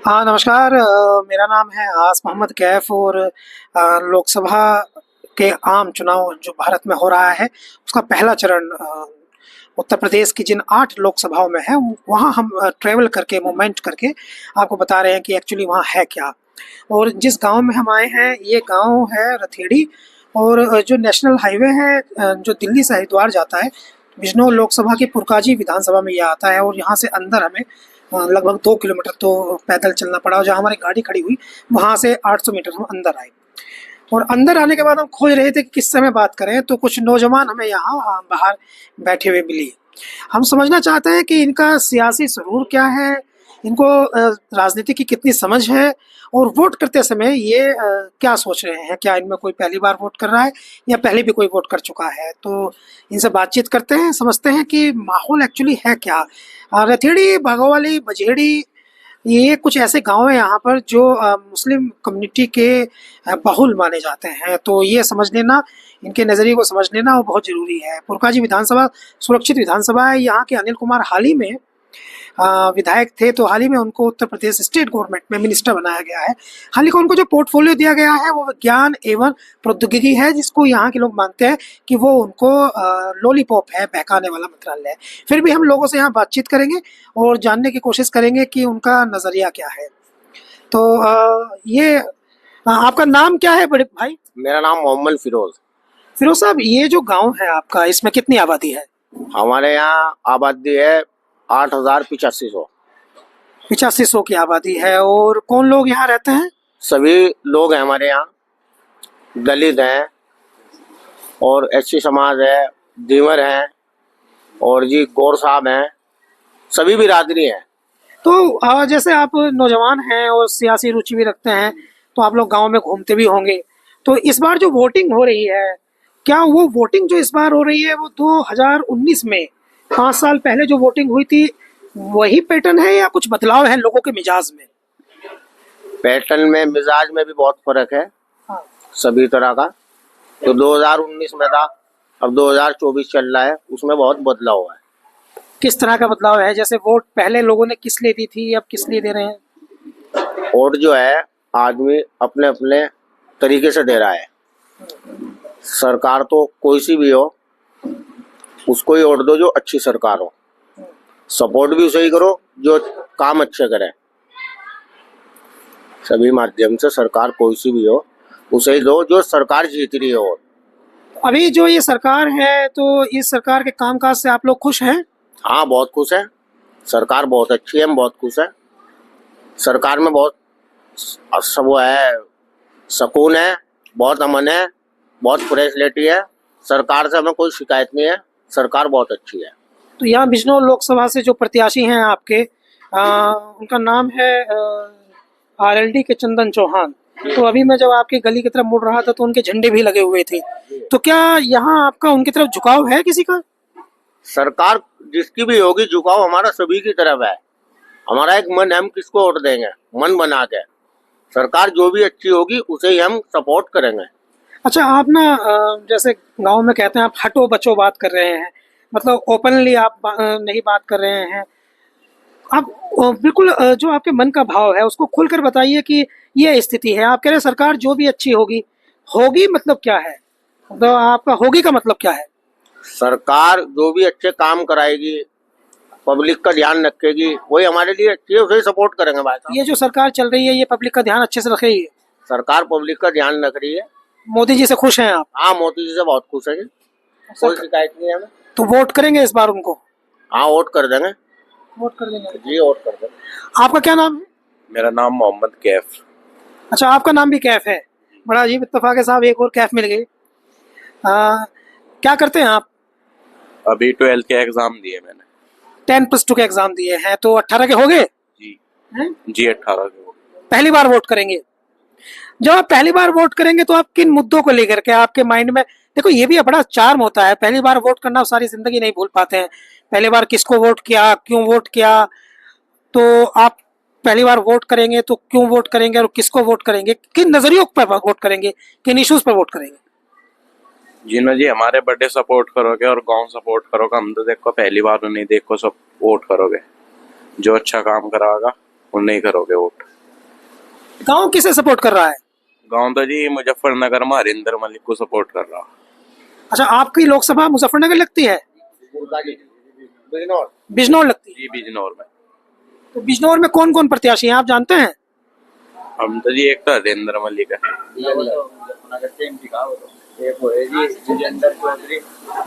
हाँ, नमस्कार। मेरा नाम है आस मोहम्मद कैफ और लोकसभा के आम चुनाव जो भारत में हो रहा है, उसका पहला चरण उत्तर प्रदेश की जिन 8 लोकसभाओं में है, वहाँ हम ट्रैवल करके, मूवमेंट करके आपको बता रहे हैं कि एक्चुअली वहाँ है क्या। और जिस गांव में हम आए हैं, ये गांव है रथेड़ी। और जो नेशनल हाईवे है जो दिल्ली से हरिद्वार जाता है, बिजनौर लोकसभा की पुरकाजी विधानसभा में ये आता है। और यहाँ से अंदर हमें लगभग 2 किलोमीटर तो पैदल चलना पड़ा, और जहाँ हमारी गाड़ी खड़ी हुई वहाँ से 800 मीटर हम अंदर आए। और अंदर आने के बाद हम खोज रहे थे कि किस समय बात करें, तो कुछ नौजवान हमें यहाँ बाहर बैठे हुए मिली। हम समझना चाहते हैं कि इनका सियासी सुरूर क्या है, इनको राजनीति की कितनी समझ है, और वोट करते समय ये क्या सोच रहे हैं। क्या इनमें कोई पहली बार वोट कर रहा है या पहले भी कोई वोट कर चुका है। तो इनसे बातचीत करते हैं, समझते हैं कि माहौल एक्चुअली है क्या। रथेड़ी, भागोवाली, बजेड़ी, ये कुछ ऐसे गांव हैं यहाँ पर जो मुस्लिम कम्युनिटी के बहुल माने जाते हैं। तो ये समझ लेना, इनके नज़रिए को समझ लेना वो बहुत ज़रूरी है। पुरकाजी विधानसभा सुरक्षित विधानसभा है। यहाँ के अनिल कुमार हाल ही में विधायक थे, तो हाल ही में उनको उत्तर प्रदेश स्टेट गवर्नमेंट में मिनिस्टर बनाया गया है। हाल ही को उनको जो पोर्टफोलियो दिया गया है वो विज्ञान एवं प्रौद्योगिकी है, जिसको यहाँ के लोग मानते हैं कि वो उनको लॉलीपॉप है, बहकाने वाला मंत्रालय है। फिर भी हम लोगों से यहाँ बातचीत करेंगे और जानने की कोशिश करेंगे कि उनका नज़रिया क्या है। तो आपका नाम क्या है बड़े भाई? मेरा नाम मोहम्मद फिरोज। फिरोज साहब, ये जो गांव है आपका, इसमें कितनी आबादी है? हमारे यहाँ आबादी है 8,8500। 8500 की आबादी है। और कौन लोग यहाँ रहते हैं? सभी लोग हैं हमारे यहाँ। दलित हैं और एससी समाज है, धीवर हैं और जी गौर साहब हैं, सभी बिरादरी हैं। तो जैसे आप नौजवान हैं और सियासी रुचि भी रखते हैं, तो आप लोग गांव में घूमते भी होंगे। तो इस बार जो वोटिंग हो रही है, क्या वो वोटिंग जो इस बार हो रही है वो 2019 में 5 साल पहले जो वोटिंग हुई थी वही पैटर्न है, या कुछ बदलाव है लोगों के मिजाज में? पैटर्न में, मिजाज में भी बहुत फर्क है। हाँ। सभी तरह का। तो 2019 में था, अब 2024 चल रहा है, उसमें बहुत बदलाव हुआ है। किस तरह का बदलाव है? जैसे वोट पहले लोगों ने किस लिए दी थी, अब किस लिए दे रहे हैं? वोट जो है आदमी अपने अपने तरीके से दे रहा है। सरकार तो कोई सी भी हो, उसको ही वोट दो जो अच्छी सरकार हो। सपोर्ट भी उसे ही करो जो काम अच्छे करे। सभी माध्यम से सरकार कोई सी भी हो, उसे ही दो जो सरकार जीत रही हो। अभी जो ये सरकार है, तो इस सरकार के कामकाज से आप लोग खुश हैं? हाँ, बहुत खुश है। सरकार बहुत अच्छी है, हम बहुत खुश है। सरकार में बहुत सब वो है, सुकून है, बहुत अमन है, बहुत फैसिलिटी है। सरकार से हमें कोई शिकायत नहीं है, सरकार बहुत अच्छी है। तो यहाँ बिजनौर लोकसभा से जो प्रत्याशी हैं आपके, उनका नाम है आरएलडी के चंदन चौहान। तो अभी मैं जब आपकी गली की तरफ मुड़ रहा था तो उनके झंडे भी लगे हुए थे। तो क्या यहाँ आपका उनकी तरफ झुकाव है किसी का? सरकार जिसकी भी होगी, झुकाव हमारा सभी की तरफ है। हमारा एक मन है, हम किसको वोट देंगे, मन बना के। सरकार जो भी अच्छी होगी उसे ही हम सपोर्ट करेंगे। अच्छा, आप ना जैसे गांव में कहते हैं, आप हटो बचो बात कर रहे हैं, मतलब ओपनली आप नहीं बात कर रहे हैं। आप बिल्कुल जो आपके मन का भाव है उसको खुलकर बताइए कि ये स्थिति है। आप कह रहे हैं सरकार जो भी अच्छी होगी, होगी मतलब क्या है? मतलब आपका होगी का मतलब क्या है? सरकार जो भी अच्छे काम कराएगी, पब्लिक का ध्यान रखेगी, वही हमारे लिए अच्छी है, उसे ही सपोर्ट करेंगे भाई साहब। ये जो सरकार चल रही है, ये पब्लिक का ध्यान अच्छे से रख रही है? सरकार पब्लिक का ध्यान रख रही है। मोदी जी से खुश हैं आप? हाँ, मोदी जी से बहुत खुश है जी, कोई शिकायत नहीं है हमें। तो वोट करेंगे इस बार उनको? हाँ, वोट कर देंगे। वोट कर देंगे जी, वोट कर देंगे। आपका क्या नाम है? मेरा नाम मोहम्मद कैफ। अच्छा, आपका नाम भी कैफ है। बड़ा अजीब इत्तेफाक है साहब, एक और कैफ मिल गई। क्या करते हैं आप? अभी 12th के एग्जाम दिए मैंने। 10+2 के एग्जाम दिए हैं, तो 18 के हो गए? जी हैं? जी 18 के हो। पहली बार वोट करेंगे। जब आप पहली बार वोट करेंगे तो आप किन मुद्दों को लेकर के आपके माइंड में, देखो ये भी बड़ा चार्म होता है, पहली बार वोट करना सारी जिंदगी नहीं भूल पाते हैं। पहली बार किसको वोट किया, क्यों वोट किया। तो आप पहली बार वोट करेंगे तो क्यों वोट करेंगे और किसको वोट करेंगे, किन नजरियों पर वोट करेंगे, किन इश्यूज पर वोट करेंगे? जी ना जी, हमारे बर्थडे सपोर्ट करोगे और गांव सपोर्ट करोगे। हम तो देखो पहली बार नहीं, देखो सब वोट करोगे। जो अच्छा काम कराएगा वो नहीं करोगे वोट। गांव किसे सपोर्ट कर रहा है? गाँव तो जी मुजफ्फरनगर में हरिंदर मलिक को सपोर्ट कर रहा। अच्छा, आपकी लोकसभा मुजफ्फरनगर लगती है? बिजनौर लगती है। जी बिजनौर में। तो बिजनौर में कौन कौन प्रत्याशी हैं आप जानते हैं? हम तो जी एक तो हरिंदर मलिक है।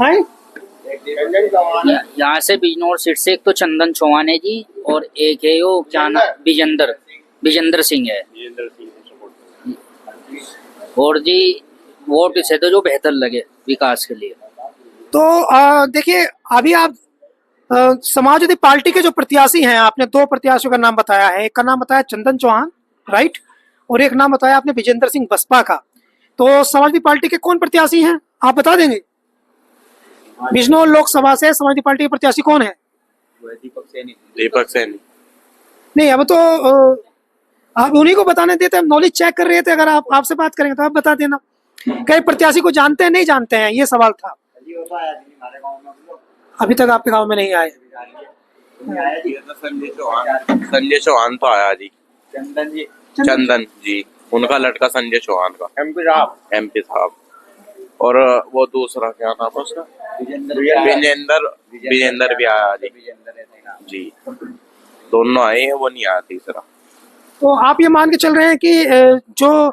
हैं? यहाँ से बिजनौर सीट से एक तो चंदन चौहान है जी, और एक है वो क्या नाम, विजेंद्र सिंह है। और जी वोट इसे तो जो बेहतर लगे विकास के लिए। तो देखिए, अभी आप समाजवादी पार्टी के जो प्रत्याशी हैं, आपने दो प्रत्याशियों का नाम बताया है। एक का नाम बताया चंदन चौहान, राइट, और एक नाम बताया आपने विजेंद्र सिंह बसपा का। तो समाजवादी पार्टी के कौन प्रत्याशी हैं आप बता देंगे? बिजनौर लोकसभा से समाजवादी पार्टी के प्रत्याशी कौन है? दीपक सैनी। नहीं, अब तो आप उन्हीं को बताने देते, हम नॉलेज चेक कर रहे थे। अगर आप आपसे बात करेंगे तो आप बता देना। कई प्रत्याशी को जानते हैं नहीं जानते हैं, ये सवाल था। अभी तक आपके गांव में नहीं आए? संजय चौहान तो आया जी। चंदन जी, उनका लड़का संजय चौहान का, एमपी साहब। और वो दूसरा क्या नाम है उसका, विजेंद्र भी आया जी। दोनों आए हैं, वो नहीं आया तीसरा। तो आप ये मान के चल रहे हैं कि जो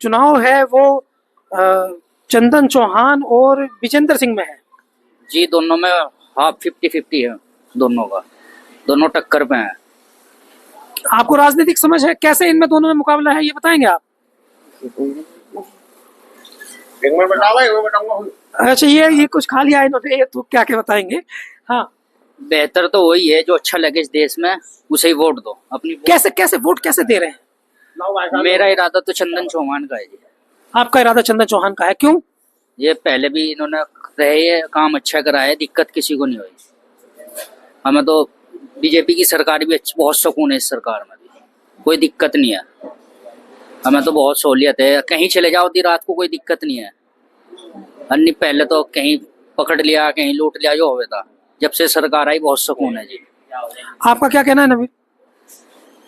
चुनाव है वो चंदन चौहान और विजेंद्र सिंह में है? जी दोनों में हाफ 50-50 है दोनों का, दोनों टक्कर पे हैं। आपको राजनीतिक समझ है, कैसे इनमें दोनों में मुकाबला है ये बताएंगे आप? एक मिनट बताऊंगा। अच्छा, ये कुछ खा लिया इन्होंने, ये तो क्या क्या बताएंगे? हाँ, बेहतर तो वही है जो अच्छा लगे इस देश में, उसे ही वोट दो। अपनी कैसे वोट कैसे दे रहे हैं? मेरा इरादा तो चंदन चौहान का है जी। आपका इरादा चंदन चौहान का है, क्यों? ये पहले भी इन्होंने रहे है, काम अच्छा करा है, दिक्कत किसी को नहीं हुई। हमें तो बीजेपी की सरकार भी बहुत सुकून है, इस सरकार में भी कोई दिक्कत नहीं है। हमें तो बहुत सहूलियत है, कहीं चले जाओ दी रात को कोई दिक्कत नहीं है। अन्य पहले तो कहीं पकड़ लिया, कहीं लूट लिया, जो हुआ था। जब से सरकार आई बहुत सुकून है जी। आपका क्या कहना है नवीन?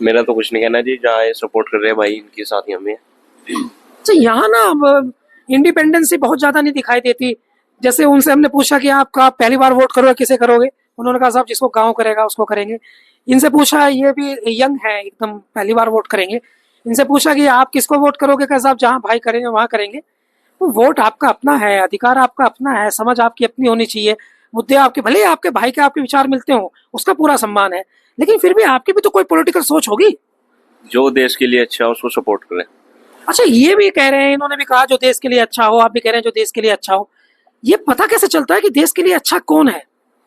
मेरा तो कुछ नहीं कहना जी, जहाँ सपोर्ट कर रहे हैं भाई इनके साथ ही हमें। अच्छा, यहाँ ना इंडिपेंडेंसी बहुत ज्यादा नहीं दिखाई देती। जैसे उनसे हमने पूछा कि आपका पहली बार वोट करोगे, किसे करोगे? उन्होंने कहा साहब जिसको गांव करेगा उसको करेंगे। इनसे पूछा, ये भी यंग है एकदम, पहली बार वोट करेंगे। इनसे पूछा कि आप किसको वोट करोगे? कहा साहब जहाँ भाई करेंगे वहां करेंगे। तो वोट आपका अपना है, अधिकार आपका अपना है, समझ आपकी अपनी होनी चाहिए। मुद्दे आपके, भले ही आपके भाई के आपके विचार मिलते हो, उसका पूरा सम्मान है, लेकिन फिर भी आपकी भी तो कोई पॉलिटिकल सोच होगी। जो देश के लिए अच्छा है उसको सपोर्ट करें। अच्छा, ये भी कह रहे हैं, इन्होंने भी कहा जो देश के लिए अच्छा हो, आप भी कह रहे हैं जो देश के लिए अच्छा हो। ये पता कैसे चलता है कि देश के लिए अच्छा कौन है?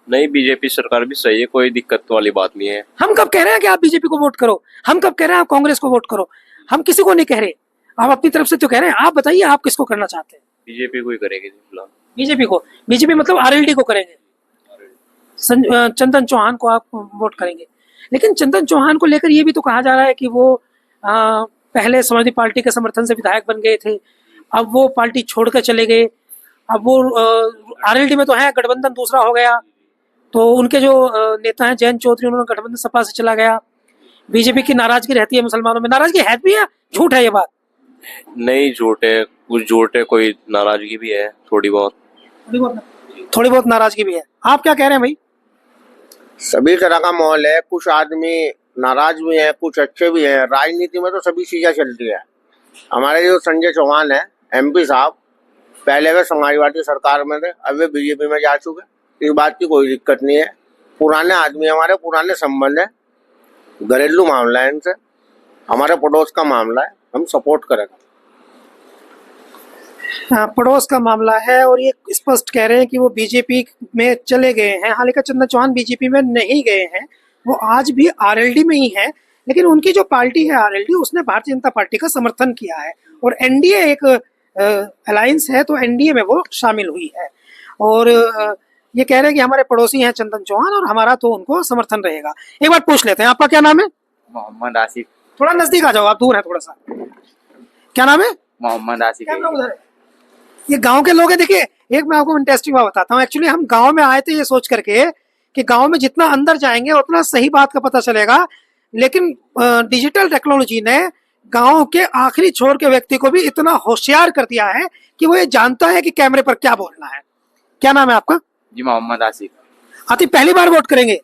नहीं, बीजेपी सरकार भी सही है, कोई दिक्कत वाली बात नहीं है। हम कब कह रहे हैं कि आप बीजेपी को वोट करो? हम कब कह रहे हैं आप कांग्रेस को वोट करो? हम किसी को नहीं कह रहे, आप अपनी तरफ से तो कह रहे हैं। आप बताइए आप किसको करना चाहते हैं? बीजेपी को ही करेगी फिलहाल। बीजेपी को? बीजेपी मतलब आरएलडी को करेंगे? चंदन चौहान को आप वोट करेंगे? लेकिन चंदन चौहान को लेकर ये भी तो कहा जा रहा है कि वो पहले समाजवादी पार्टी के समर्थन से विधायक बन गए थे, अब वो पार्टी छोड़कर चले गए। अब वो आरएलडी में तो है, गठबंधन दूसरा हो गया। तो उनके जो नेता हैं जयंत चौधरी, उन्होंने गठबंधन सपा से चला गया। बीजेपी की नाराजगी रहती है मुसलमानों में, नाराजगी है भी है, झूठ है ये बात? नहीं झूठ है, कुछ झूठ है, कोई नाराजगी भी है, थोड़ी बहुत नाराजगी भी है। आप क्या कह रहे हैं भाई? सभी तरह का माहौल है, कुछ आदमी नाराज भी हैं, कुछ अच्छे भी हैं। राजनीति में तो सभी चीजें चलती है। हमारे जो संजय चौहान है एमपी साहब, पहले वे समाजवादी सरकार में थे, अब वे बीजेपी में जा चुके। इस बात की कोई दिक्कत नहीं है। पुराने आदमी, हमारे पुराने संबंध है, घरेलू मामला है इनसे, हमारे पड़ोस का मामला है, हम सपोर्ट करेंगे। पड़ोस का मामला है और ये स्पष्ट कह रहे हैं कि वो बीजेपी में चले गए हैं। हालांकि चंदन चौहान बीजेपी में नहीं गए हैं, वो आज भी आरएलडी में ही है। लेकिन उनकी जो पार्टी है आरएलडी, उसने भारतीय जनता पार्टी का समर्थन किया है और एनडीए एक अलायंस है, तो एनडीए में वो शामिल हुई है। और ये कह रहे हैं कि हमारे पड़ोसी हैं चंदन चौहान और हमारा तो उनको समर्थन रहेगा। एक बार पूछ लेते हैं, आपका क्या नाम है? मोहम्मद आसिफ। थोड़ा नजदीक आ जाओ, आप दूर है थोड़ा सा। क्या नाम है? मोहम्मद आसिफ। ये गांव के लोग हैं। देखिए, एक मैं आपको इंटरेस्टिंग बात बताता हूँ। एक्चुअली हम गांव में आए थे ये सोच करके कि गांव में जितना अंदर जाएंगे उतना सही बात का पता चलेगा, लेकिन डिजिटल टेक्नोलॉजी ने गांव के आखिरी छोर के व्यक्ति को भी इतना होशियार कर दिया है कि वो ये जानता है कि कैमरे पर क्या बोलना है। क्या नाम है आपका? जी मोहम्मद आसिफ। आतिफ, पहली बार वोट करेंगे?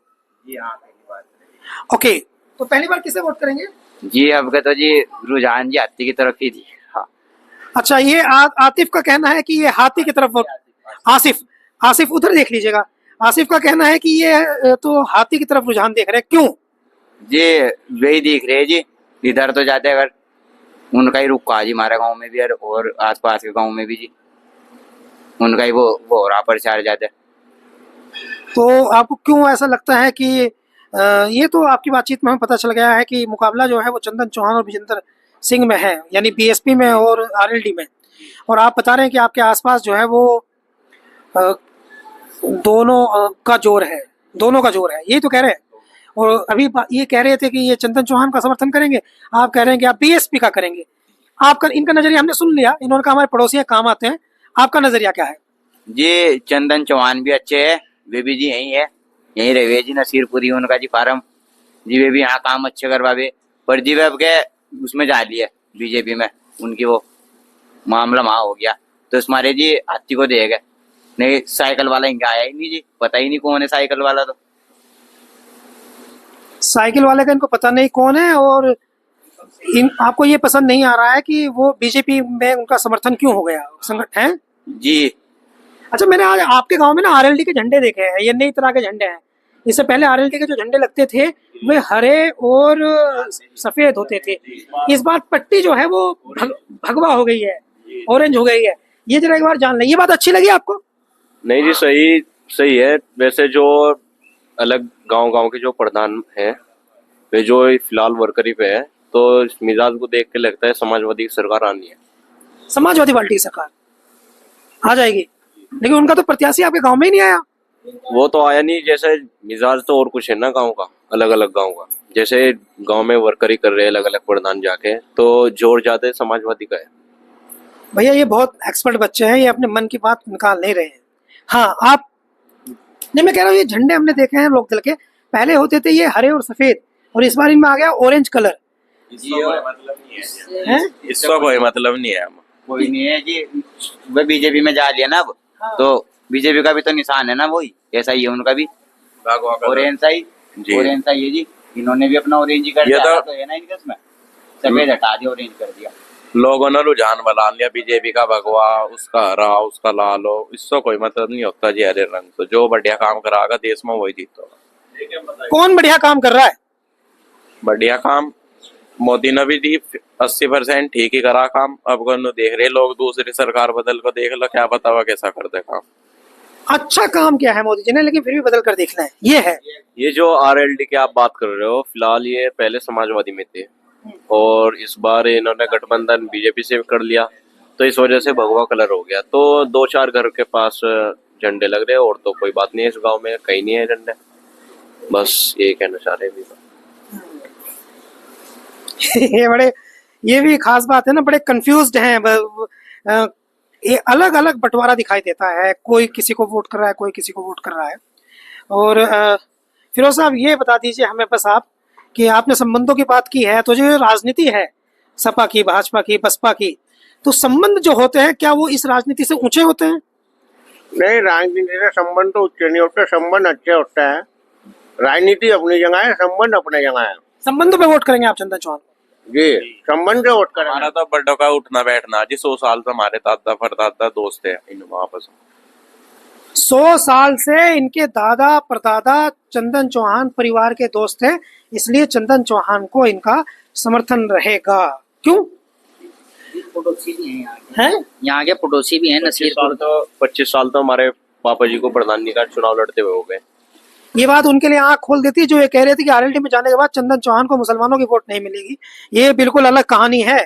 जी हाँ पहली बार। ओके, तो पहली बार किसे वोट करेंगे? जी अब तो जी रुझान जी हाथी की तरफ ही थी। हाँ। अच्छा, ये आतिफ का कहना है कि ये हाथी की तरफ वोट। आसिफ, आसिफ उधर देख लीजिएगा। आसिफ का कहना है कि ये तो हाथी की तरफ रुझान देख रहे हैं, क्यों? जी वही दिख रहे हैं जी, इधर तो जाते अगर उनका ही रुख जी हमारे गांव में भी और आसपास के गांव में भी जी उनका ही वो हो रहा प्रचार जाते। तो आपको क्यों ऐसा लगता है कि ये तो आपकी बातचीत में हमें पता चल गया है कि मुकाबला जो है वो चंदन चौहान और विजेंद्र सिंह में है, यानी बीएसपी में और आरएलडी में। और आप बता रहे हैं कि आपके आसपास जो है वो दोनों का जोर है, दोनों का जोर है, यही तो कह रहे हैं। और अभी ये कह रहे थे कि ये चंदन चौहान का समर्थन करेंगे, आप कह रहे हैं कि आप बीएसपी का करेंगे। आपका इनका नजरिया हमने सुन लिया, इन्होंने कहा हमारे पड़ोसी हैं, काम आते हैं। आपका नजरिया क्या है? जी चंदन चौहान भी अच्छे है, वे भी जी यही है, यही रहे जी नसीरपुरी उनका जी फार्म जी, वे भी यहाँ काम अच्छे करवावे। पर जी वे अब के उसमें जा लिया बीजेपी में, उनकी वो मामला वहाँ हो गया तो इस मारे जी हाथी को दे गए। नहीं साइकिल वाला इनका आया ही नहीं जी, पता ही नहीं कौन है साइकिल वाला। तो साइकिल वाले का इनको पता नहीं कौन है। और आपको ये पसंद नहीं आ रहा है कि वो बीजेपी में उनका समर्थन क्यों हो गया संगठन है जी। अच्छा, मैंने आज आपके गांव में ना आरएलडी के झंडे देखे हैं, ये नई तरह के झंडे हैं। इससे पहले आरएलडी के जो झंडे लगते थे वे हरे और सफेद होते थे। इस बार पट्टी जो है वो भगवा हो गई है, ऑरेंज हो गई है। ये जरा एक बार जान लें, ये बात अच्छी लगी आपको? नहीं जी, सही सही है। वैसे जो अलग गांव के जो प्रधान हैं वे जो फिलहाल वर्करी पे है, तो इस मिजाज को देख के लगता है समाजवादी की सरकार आनी है। समाजवादी पार्टी की सरकार आ जाएगी, लेकिन उनका तो प्रत्याशी आपके गांव में ही नहीं आया। वो तो आया नहीं, जैसे मिजाज तो और कुछ है ना गांव का, अलग अलग गांव का। जैसे गांव में वर्करी कर रहे हैं अलग अलग प्रधान जाके, तो जोर ज्यादा समाजवादी का है। भैया ये बहुत एक्सपर्ट बच्चे हैं, ये अपने मन की बात निकाल नहीं रहे हैं। हाँ आप नहीं, मैं कह रहा हूँ ये झंडे हमने देखे हैं लोकदल के, पहले होते थे ये हरे और सफेद, और इस बार इनमें आ गया ऑरेंज कलर। इसका कोई मतलब नहीं है। कोई नहीं है जी, वे बीजेपी में जा लिया ना अब। हाँ। तो बीजेपी का भी तो निशान है ना, वही ऐसा ही है उनका भी, ऑरेंज सा ही जी। ऑरेंज सा ही है जी। इन्होंने भी अपना ऑरेंज ही कर ये दिया तो है ना इनके उसमें, सफेद हटा दिया ऑरेंज कर दिया। लोगों ने रुझान बना लिया बीजेपी का भगवा, उसका हरा, उसका लाल हो, इससे कोई मतलब नहीं होता जी। हरे रंग तो जो बढ़िया काम करागा देश में वही जीतोगा। कौन बढ़िया काम कर रहा है? बढ़िया काम मोदी ने भी दी 80% ठीक ही करा काम। अब कौन देख रहे लोग, दूसरी सरकार बदल को देख लो, क्या पता हुआ कैसा कर दे काम। अच्छा काम किया है मोदी जी ने, लेकिन फिर भी बदल कर देखना है, ये है। ये जो आरएलडी की आप बात कर रहे हो, फिलहाल ये पहले समाजवादी में थे और इस बार इन्होंने गठबंधन बीजेपी से कर लिया, तो इस वजह से भगवा कलर हो गया। तो 2-4 घर के पास झंडे लग रहे हैं, और तो कोई बात नहीं है। इस गांव में कहीं नहीं है झंडे, बस ये कहना चाह रहे हैं। ये भी खास बात है ना, बड़े कंफ्यूज्ड हैं। ये अलग अलग बंटवारा दिखाई देता है, कोई किसी को वोट कर रहा है, कोई किसी को वोट कर रहा है। और फिरोज साहब ये बता दीजिए हमें बस आप कि आपने संबंधों की बात की है, तो जो राजनीति है सपा की, भाजपा की, बसपा की, तो संबंध जो होते हैं क्या वो इस राजनीति से ऊंचे होते हैं? नहीं, राजनीति से संबंध तो ऊंचे नहीं होते, संबंध अच्छे होते हैं। राजनीति अपनी जगह है, संबंध अपने जगह है। संबंधों पे वोट करेंगे आप चंदन चौहान? जी, संबंध से वोट करें। हमारा तो बड़ों का उठना बैठना जी, 100 साल से हमारे दादा परदादा दोस्त है इन आपस में। 100 साल से इनके दादा परदादा चंदन चौहान परिवार के दोस्त हैं, इसलिए चंदन चौहान को इनका समर्थन रहेगा। क्यों? पड़ोसी भी हैं हैं? यहाँ के पड़ोसी भी हैं नसीरपुर। 25 साल तो हमारे पापा जी को प्रधानी का चुनाव लड़ते हुए हो गए। ये बात उनके लिए आंख खोल देती है जो ये कह रहे थे कि आरएलडी में जाने के बाद चंदन चौहान को मुसलमानों की वोट नहीं मिलेगी। ये बिल्कुल अलग कहानी है।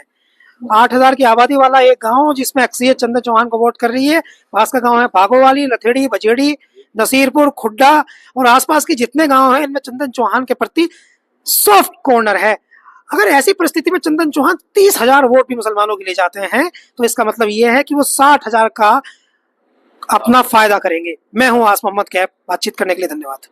8000 की आबादी वाला एक गांव जिसमें अक्सरियत चंदन चौहान को वोट कर रही है। पास का गांव है भागोवाली, लथेड़ी, बजेड़ी, नसीरपुर, खुड्डा और आसपास के जितने गांव हैं इनमें चंदन चौहान के प्रति सॉफ्ट कॉर्नर है। अगर ऐसी परिस्थिति में चंदन चौहान 30,000 वोट भी मुसलमानों के लिए जाते हैं तो इसका मतलब ये है कि वो 60,000 का अपना फायदा करेंगे। मैं हूं आस मोहम्मद कैफ। बातचीत करने के लिए धन्यवाद।